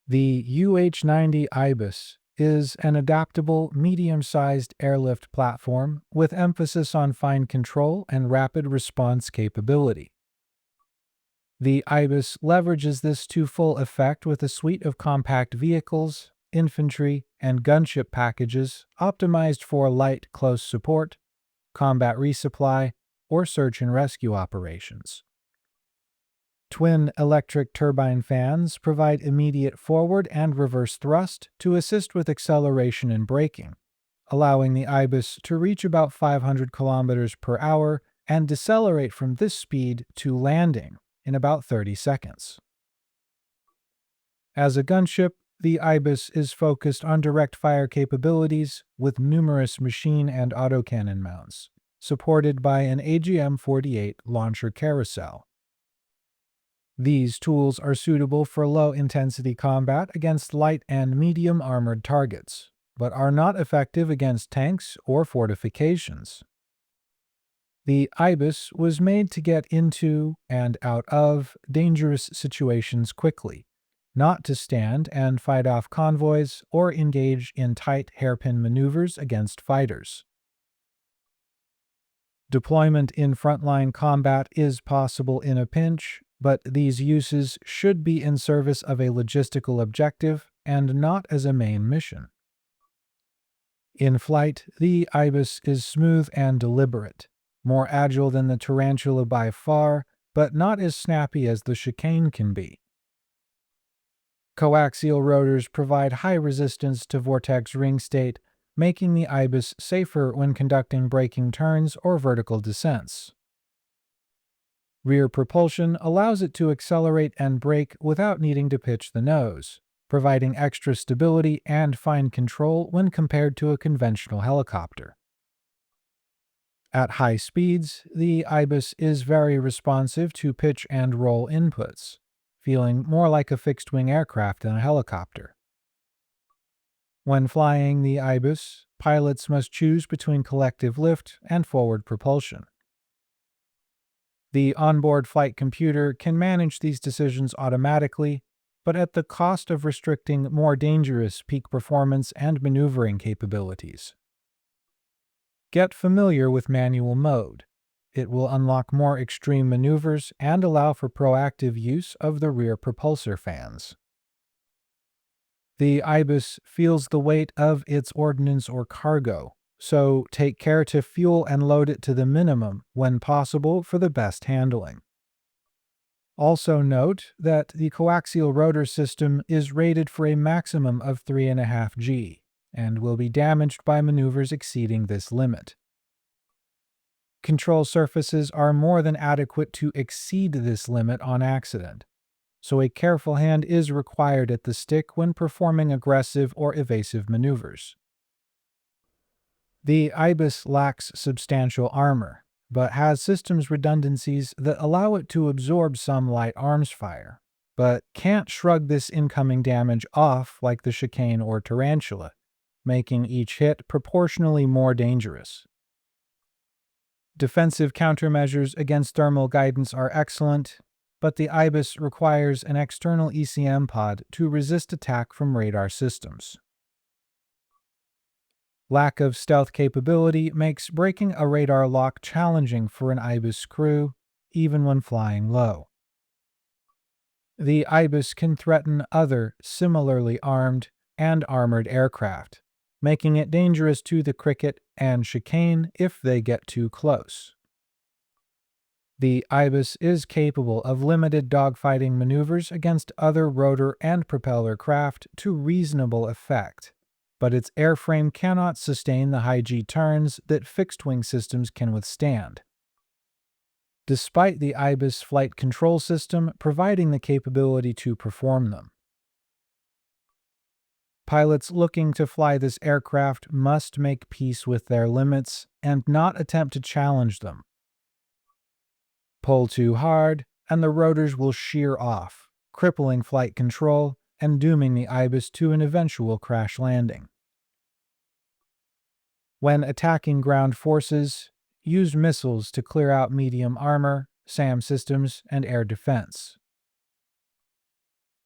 The UH-90 Ibis is an adaptable, medium-sized airlift platform with emphasis on fine control and rapid response capability. The Ibis leverages this to full effect with a suite of compact vehicles, infantry, and gunship packages optimized for light close support, combat resupply, or search and rescue operations. Twin electric turbine fans provide immediate forward and reverse thrust to assist with acceleration and braking, allowing the Ibis to reach about 500 kilometers per hour and decelerate from this speed to landing in about 30 seconds. As a gunship, the Ibis is focused on direct fire capabilities with numerous machine and autocannon mounts, supported by an AGM-48 launcher carousel. These tools are suitable for low-intensity combat against light and medium armored targets, but are not effective against tanks or fortifications. The Ibis was made to get into and out of dangerous situations quickly, not to stand and fight off convoys or engage in tight hairpin maneuvers against fighters. Deployment in frontline combat is possible in a pinch, but these uses should be in service of a logistical objective and not as a main mission. In flight, the Ibis is smooth and deliberate, more agile than the Tarantula by far, but not as snappy as the Chicane can be. Coaxial rotors provide high resistance to vortex ring state, making the Ibis safer when conducting braking turns or vertical descents. Rear propulsion allows it to accelerate and brake without needing to pitch the nose, providing extra stability and fine control when compared to a conventional helicopter. At high speeds, the Ibis is very responsive to pitch and roll inputs, feeling more like a fixed-wing aircraft than a helicopter. When flying the Ibis, pilots must choose between collective lift and forward propulsion. The onboard flight computer can manage these decisions automatically, but at the cost of restricting more dangerous peak performance and maneuvering capabilities. Get familiar with manual mode. It will unlock more extreme maneuvers and allow for proactive use of the rear propulsor fans. The Ibis feels the weight of its ordnance or cargo, so take care to fuel and load it to the minimum when possible for the best handling. Also note that the coaxial rotor system is rated for a maximum of 3.5 G and will be damaged by maneuvers exceeding this limit. Control surfaces are more than adequate to exceed this limit on accident, so a careful hand is required at the stick when performing aggressive or evasive maneuvers. The Ibis lacks substantial armor, but has systems redundancies that allow it to absorb some light arms fire, but can't shrug this incoming damage off like the Chicane or Tarantula, making each hit proportionally more dangerous. Defensive countermeasures against thermal guidance are excellent, but the Ibis requires an external ECM pod to resist attack from radar systems. Lack of stealth capability makes breaking a radar lock challenging for an Ibis crew, even when flying low. The Ibis can threaten other similarly armed and armored aircraft, making it dangerous to the Cricket and Chicane if they get too close. The Ibis is capable of limited dogfighting maneuvers against other rotor and propeller craft to reasonable effect, but its airframe cannot sustain the high G turns that fixed-wing systems can withstand. Despite the Ibis flight control system providing the capability to perform them. Pilots looking to fly this aircraft must make peace with their limits and not attempt to challenge them. Pull too hard, and the rotors will shear off, crippling flight control and dooming the Ibis to an eventual crash landing. When attacking ground forces, use missiles to clear out medium armor, SAM systems, and air defense.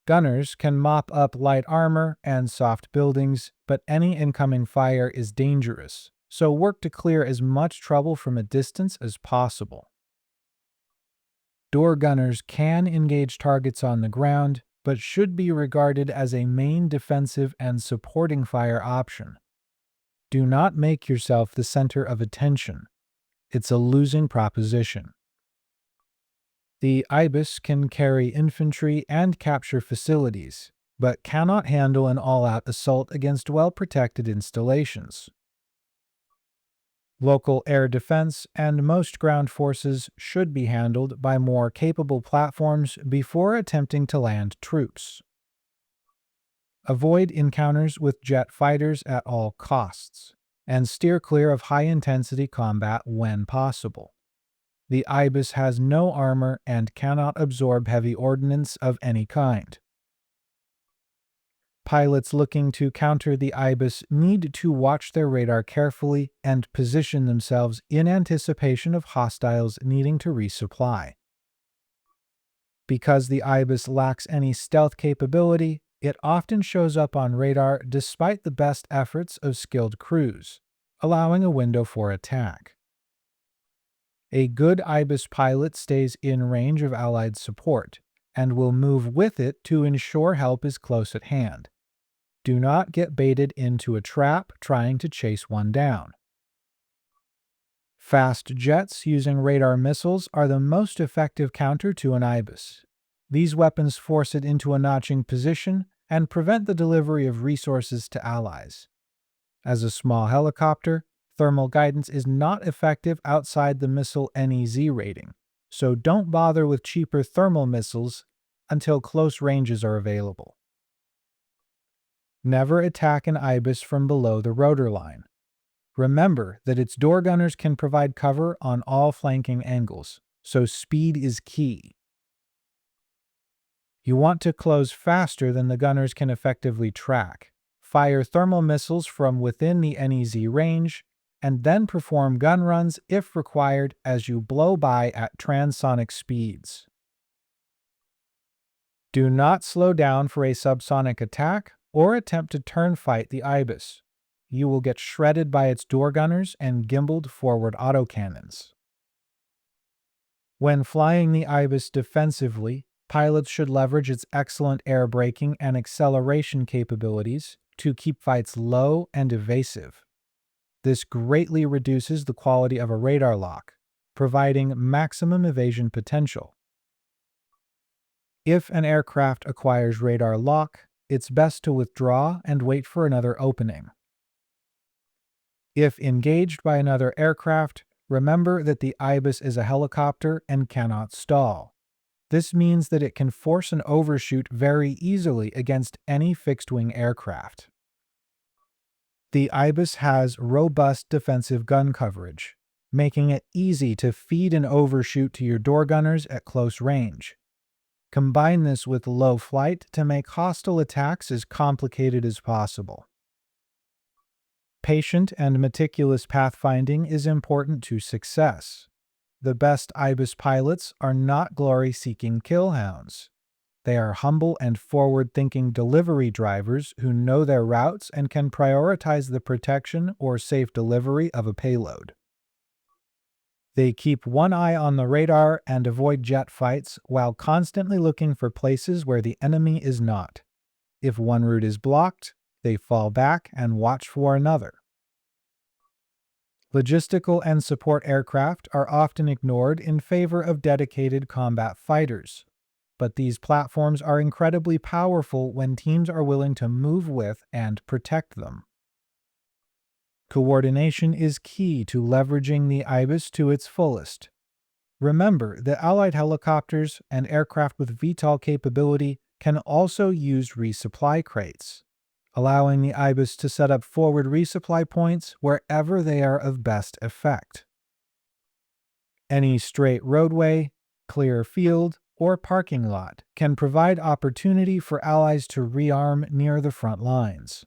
Gunners can mop up light armor and soft buildings, but any incoming fire is dangerous, so work to clear as much trouble from a distance as possible. Door gunners can engage targets on the ground, but should be regarded as a main defensive and supporting fire option. Do not make yourself the center of attention. It's a losing proposition. The Ibis can carry infantry and capture facilities, but cannot handle an all-out assault against well-protected installations. Local air defense and most ground forces should be handled by more capable platforms before attempting to land troops. Avoid encounters with jet fighters at all costs, and steer clear of high-intensity combat when possible. The Ibis has no armor and cannot absorb heavy ordnance of any kind. Pilots looking to counter the Ibis need to watch their radar carefully and position themselves in anticipation of hostiles needing to resupply. Because the Ibis lacks any stealth capability, it often shows up on radar despite the best efforts of skilled crews, allowing a window for attack. A good Ibis pilot stays in range of Allied support and will move with it to ensure help is close at hand. Do not get baited into a trap trying to chase one down. Fast jets using radar missiles are the most effective counter to an Ibis. These weapons force it into a notching position and prevent the delivery of resources to allies. As a small helicopter, thermal guidance is not effective outside the missile NEZ rating, so don't bother with cheaper thermal missiles until close ranges are available. Never attack an Ibis from below the rotor line. Remember that its door gunners can provide cover on all flanking angles, so speed is key. You want to close faster than the gunners can effectively track. Fire thermal missiles from within the NEZ range, and then perform gun runs if required as you blow by at transonic speeds. Do not slow down for a subsonic attack or attempt to turn fight the Ibis. You will get shredded by its door gunners and gimbaled forward autocannons. When flying the Ibis defensively, pilots should leverage its excellent air braking and acceleration capabilities to keep fights low and evasive. This greatly reduces the quality of a radar lock, providing maximum evasion potential. If an aircraft acquires radar lock, it's best to withdraw and wait for another opening. If engaged by another aircraft, remember that the Ibis is a helicopter and cannot stall. This means that it can force an overshoot very easily against any fixed-wing aircraft. The Ibis has robust defensive gun coverage, making it easy to feed an overshoot to your door gunners at close range. Combine this with low flight to make hostile attacks as complicated as possible. Patient and meticulous pathfinding is important to success. The best Ibis pilots are not glory-seeking killhounds. They are humble and forward-thinking delivery drivers who know their routes and can prioritize the protection or safe delivery of a payload. They keep one eye on the radar and avoid jet fights while constantly looking for places where the enemy is not. If one route is blocked, they fall back and watch for another. Logistical and support aircraft are often ignored in favor of dedicated combat fighters, but these platforms are incredibly powerful when teams are willing to move with and protect them. Coordination is key to leveraging the Ibis to its fullest. Remember that Allied helicopters and aircraft with VTOL capability can also use resupply crates, allowing the Ibis to set up forward resupply points wherever they are of best effect. Any straight roadway, clear field, or parking lot can provide opportunity for allies to rearm near the front lines.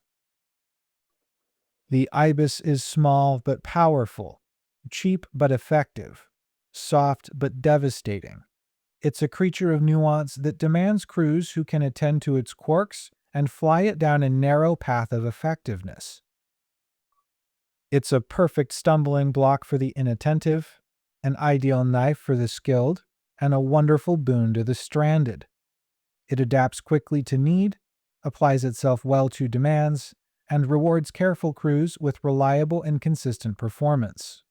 The Ibis is small but powerful, cheap but effective, soft but devastating. It's a creature of nuance that demands crews who can attend to its quirks and fly it down a narrow path of effectiveness. It's a perfect stumbling block for the inattentive, an ideal knife for the skilled, and a wonderful boon to the stranded. It adapts quickly to need, applies itself well to demands, and rewards careful crews with reliable and consistent performance.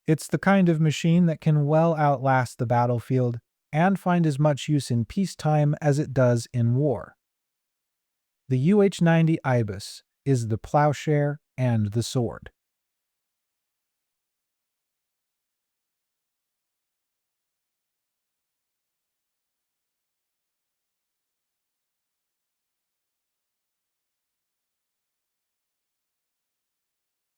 It's the kind of machine that can well outlast the battlefield and find as much use in peacetime as it does in war. The UH-90 Ibis is the plowshare and the sword.